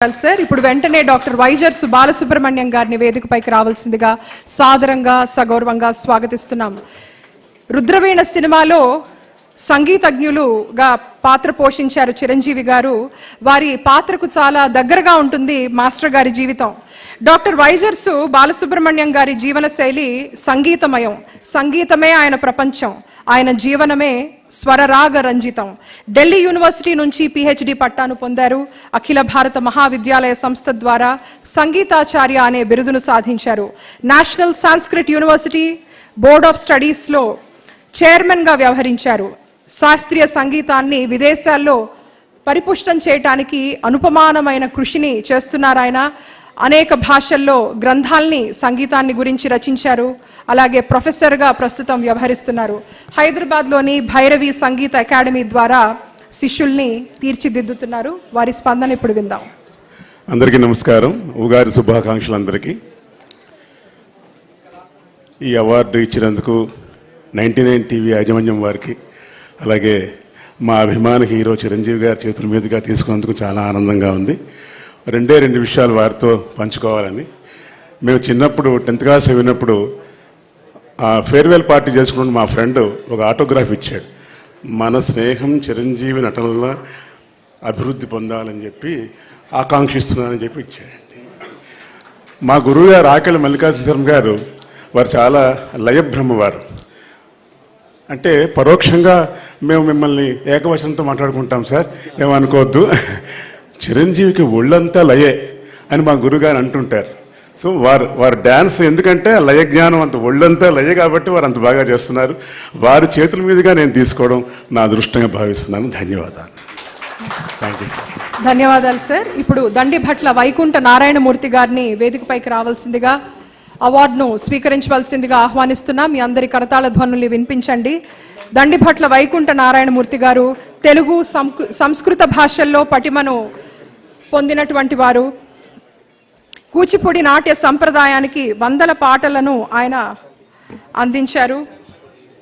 Sir ఇప్పుడు వెంటనే doctor వైజర్సు Balasubrahmanyam గారిని వేదికపైకి రావాల్సిందిగా సాదరంగా సగౌరవంగా స్వాగతిస్తున్నాం. రుద్రవీణ సినిమాలో సంగీతజ్ఞులుగా పాత్ర పోషించారు చిరంజీవి గారు. వారి పాత్రకు చాలా దగ్గరగా ఉంటుంది మాస్టర్ గారి జీవితం. డాక్టర్ వైజర్సు బాలసుబ్రహ్మణ్యం గారి జీవన శైలి సంగీతమయం. సంగీతమే ఆయన ప్రపంచం, ఆయన జీవనమే స్వరరాగ రంజితం. ఢిల్లీ యూనివర్సిటీ నుంచి పిహెచ్డి పట్టాను పొందారు. అఖిల భారత మహావిద్యాలయ సంస్థ ద్వారా సంగీతాచార్య అనే బిరుదును సాధించారు. National Sanskrit university board of స్టడీస్లో చైర్మన్గా వ్యవహరించారు. శాస్త్రీయ సంగీతాన్ని విదేశాల్లో పరిపుష్టం చేయటానికి అనుపమానమైన కృషిని చేస్తున్నారు ఆయన. అనేక భాషల్లో గ్రంథాల్ని సంగీతాన్ని గురించి రచించారు. అలాగే ప్రొఫెసర్గా ప్రస్తుతం వ్యవహరిస్తున్నారు. హైదరాబాద్లోని భైరవి సంగీత అకాడమీ ద్వారా శిష్యుల్ని తీర్చిదిద్దుతున్నారు. వారి స్పందన ఇప్పుడు విందాం. అందరికీ నమస్కారం. ఉగాది శుభాకాంక్షలు అందరికీ. ఈ అవార్డు ఇచ్చినందుకు 99 టీవీ యాజమాన్యం వారికి, అలాగే మా అభిమాన హీరో చిరంజీవి గారి చేతుల మీదుగా తీసుకున్నందుకు చాలా ఆనందంగా ఉంది. రెండు విషయాలు వారితో పంచుకోవాలని. మేము చిన్నప్పుడు 10th క్లాస్ చదివినప్పుడు ఫేర్వెల్ పార్టీ చేసుకున్నప్పుడు మా ఫ్రెండ్ ఒక ఆటోగ్రాఫ్ ఇచ్చాడు. మన స్నేహం చిరంజీవి నటనలో అభివృద్ధి పొందాలని చెప్పి ఆకాంక్షిస్తున్నానని చెప్పి ఇచ్చాడండి. మా గురువు గారు ఆకెళ్ళ మల్లికార్జున గారు, వారు చాలా లయబ్రహ్మవారు. అంటే పరోక్షంగా మేము మిమ్మల్ని ఏకవచనంతో మాట్లాడుకుంటాం సార్, ఏమనుకోవద్దు, చిరంజీవికి ఒళ్ళంతా లయే అని మా గురుగారు అంటుంటారు. సో వారు డ్యాన్స్ ఎందుకంటే లయ జ్ఞానం అంత ఒళ్ళంతా లయ కాబట్టి వారు అంత బాగా చేస్తున్నారు. వారి చేతుల మీదుగా నేను తీసుకోవడం నా అదృష్టంగా భావిస్తున్నాను. ధన్యవాదాలు. Thank you sir. ధన్యవాదాలు సార్. ఇప్పుడు దండిభట్ల వైకుంఠ నారాయణమూర్తి గారిని వేదికపైకి రావాల్సిందిగా, అవార్డును స్వీకరించవలసిందిగా ఆహ్వానిస్తున్నా. మీ అందరి కరతాళ ధ్వనుల్ని వినిపించండి. దండిభట్ల వైకుంఠ నారాయణమూర్తి గారు తెలుగు సంస్కృత భాషల్లో పటిమను పొందినటువంటి వారు. కూచిపూడి నాట్య సంప్రదాయానికి వందల పాటలను ఆయన అందించారు.